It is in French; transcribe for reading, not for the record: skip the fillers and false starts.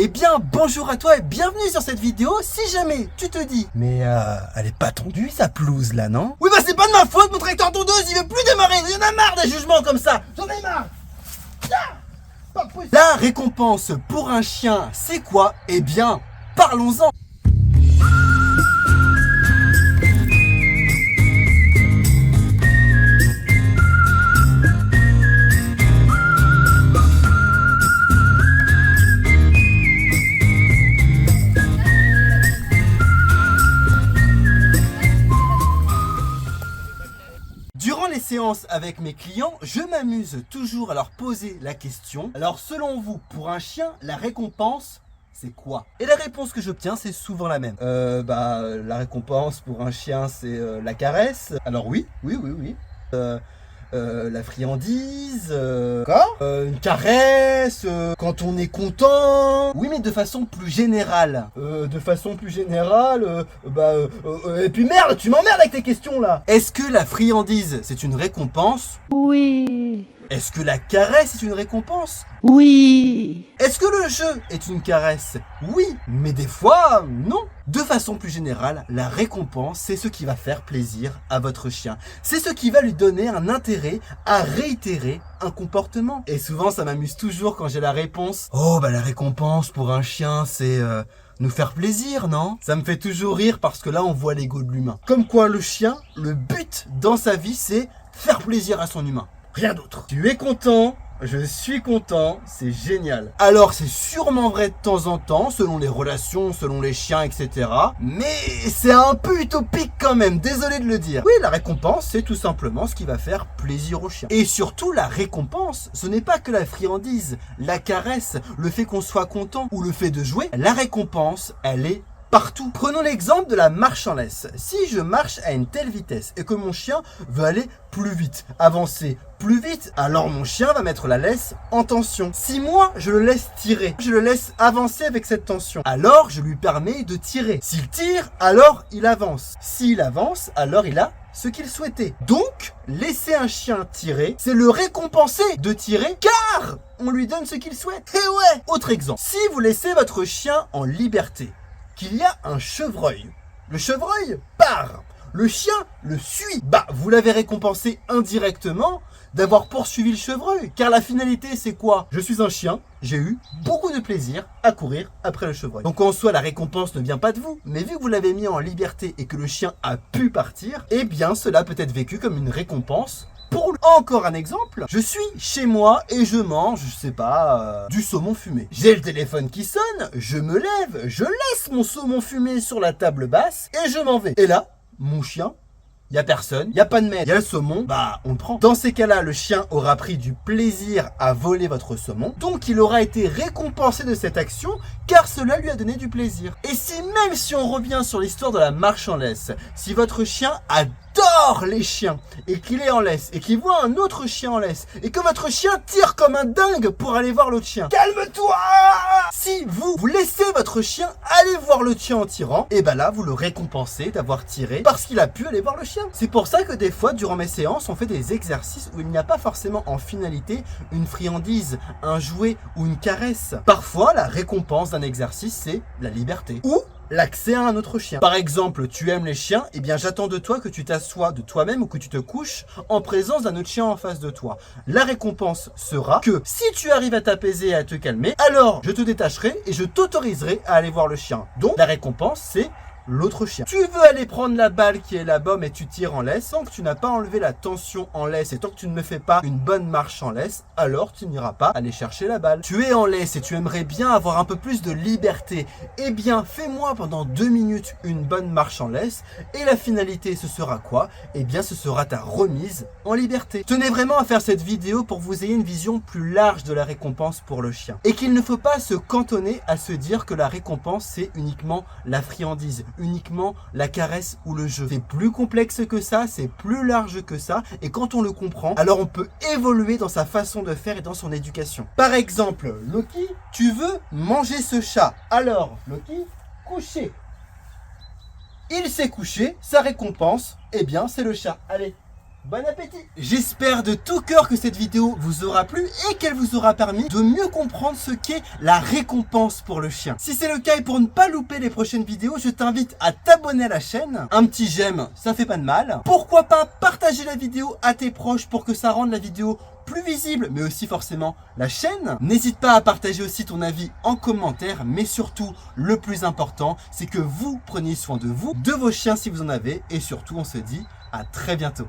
Eh bien, bonjour à toi et bienvenue sur cette vidéo. Si jamais tu te dis, mais elle est pas tendue sa pelouse là, non? Oui, bah c'est pas de ma faute, mon tracteur tondeuse, il veut plus démarrer. Il y en a marre des jugements comme ça. J'en ai marre. La récompense pour un chien, c'est quoi? Eh bien, parlons-en. Durant les séances avec mes clients, je m'amuse toujours à leur poser la question. Alors selon vous, pour un chien, la récompense, c'est quoi? Et la réponse que j'obtiens, c'est souvent la même. La récompense pour un chien, c'est la caresse. Alors oui. La friandise, une caresse, quand on est content. Oui, mais de façon plus générale. Et puis merde, tu m'emmerdes avec tes questions là. Est-ce que la friandise, c'est une récompense? Oui. Est-ce que la caresse est une récompense? Oui. Est-ce que le jeu est une caresse? Oui, mais des fois, non. De façon plus générale, la récompense, c'est ce qui va faire plaisir à votre chien. C'est ce qui va lui donner un intérêt à réitérer un comportement. Et souvent, ça m'amuse toujours quand j'ai la réponse. Oh, bah la récompense pour un chien, c'est nous faire plaisir, non? Ça me fait toujours rire parce que là, on voit l'ego de l'humain. Comme quoi, le chien, le but dans sa vie, c'est faire plaisir à son humain. Rien d'autre. Tu es content? Je suis content, c'est génial. Alors c'est sûrement vrai de temps en temps, selon les relations, selon les chiens, etc. Mais c'est un peu utopique quand même, désolé de le dire. Oui, la récompense, c'est tout simplement ce qui va faire plaisir au chien. Et surtout, la récompense, ce n'est pas que la friandise, la caresse, le fait qu'on soit content ou le fait de jouer. La récompense, elle est partout. Prenons l'exemple de la marche en laisse. Si je marche à une telle vitesse et que mon chien veut aller plus vite, avancer plus vite, alors mon chien va mettre la laisse en tension. Si moi, je le laisse tirer, je le laisse avancer avec cette tension, alors je lui permets de tirer. S'il tire, alors il avance. S'il avance, alors il a ce qu'il souhaitait. Donc, laisser un chien tirer, c'est le récompenser de tirer, car on lui donne ce qu'il souhaite. Et ouais! Autre exemple. Si vous laissez votre chien en liberté, qu'il y a un chevreuil. Le chevreuil part. Le chien le suit. Bah, vous l'avez récompensé indirectement d'avoir poursuivi le chevreuil. Car la finalité, c'est quoi? Je suis un chien, j'ai eu beaucoup de plaisir à courir après le chevreuil. Donc en soi, la récompense ne vient pas de vous. Mais vu que vous l'avez mis en liberté et que le chien a pu partir, eh bien, cela peut être vécu comme une récompense. Pour encore un exemple, je suis chez moi et je mange, je sais pas, du saumon fumé. J'ai le téléphone qui sonne, je me lève, je laisse mon saumon fumé sur la table basse et je m'en vais. Et là, mon chien, il n'y a personne, il n'y a pas de maître, il y a le saumon, bah on le prend. Dans ces cas-là, le chien aura pris du plaisir à voler votre saumon, donc il aura été récompensé de cette action car cela lui a donné du plaisir. Et même si on revient sur l'histoire de la marche en laisse, si votre chien adore les chiens et qu'il est en laisse et qu'il voit un autre chien en laisse et que votre chien tire comme un dingue pour aller voir l'autre chien, calme-toi! Si vous laissez votre chien aller voir le chien en tirant, et ben là vous le récompensez d'avoir tiré parce qu'il a pu aller voir le chien. C'est pour ça que des fois durant mes séances on fait des exercices où il n'y a pas forcément en finalité une friandise, un jouet ou une caresse. Parfois la récompense d'un exercice c'est la liberté ou l'accès à un autre chien. Par exemple, tu aimes les chiens, eh bien j'attends de toi que tu t'assoies de toi-même ou que tu te couches en présence d'un autre chien en face de toi. La récompense sera que si tu arrives à t'apaiser et à te calmer, alors je te détacherai et je t'autoriserai à aller voir le chien. Donc la récompense c'est l'autre chien. Tu veux aller prendre la balle qui est là-bas mais tu tires en laisse, tant que tu n'as pas enlevé la tension en laisse et tant que tu ne me fais pas une bonne marche en laisse, alors tu n'iras pas aller chercher la balle. Tu es en laisse et tu aimerais bien avoir un peu plus de liberté, eh bien fais-moi pendant 2 minutes une bonne marche en laisse et la finalité ce sera quoi? Eh bien ce sera ta remise en liberté. Tenez vraiment à faire cette vidéo pour que vous ayez une vision plus large de la récompense pour le chien et qu'il ne faut pas se cantonner à se dire que la récompense c'est uniquement la friandise, uniquement la caresse ou le jeu. C'est plus complexe que ça, c'est plus large que ça et quand on le comprend, alors on peut évoluer dans sa façon de faire et dans son éducation. Par exemple, Loki, tu veux manger ce chat. Alors, Loki, coucher. Il s'est couché, sa récompense, eh bien c'est le chat. Allez, Bon appétit! J'espère de tout cœur que cette vidéo vous aura plu et qu'elle vous aura permis de mieux comprendre ce qu'est la récompense pour le chien. Si c'est le cas et pour ne pas louper les prochaines vidéos, je t'invite à t'abonner à la chaîne. Un petit j'aime, ça fait pas de mal. Pourquoi pas partager la vidéo à tes proches pour que ça rende la vidéo plus visible, mais aussi forcément la chaîne. N'hésite pas à partager aussi ton avis en commentaire, mais surtout, le plus important, c'est que vous preniez soin de vous, de vos chiens si vous en avez, et surtout, on se dit à très bientôt.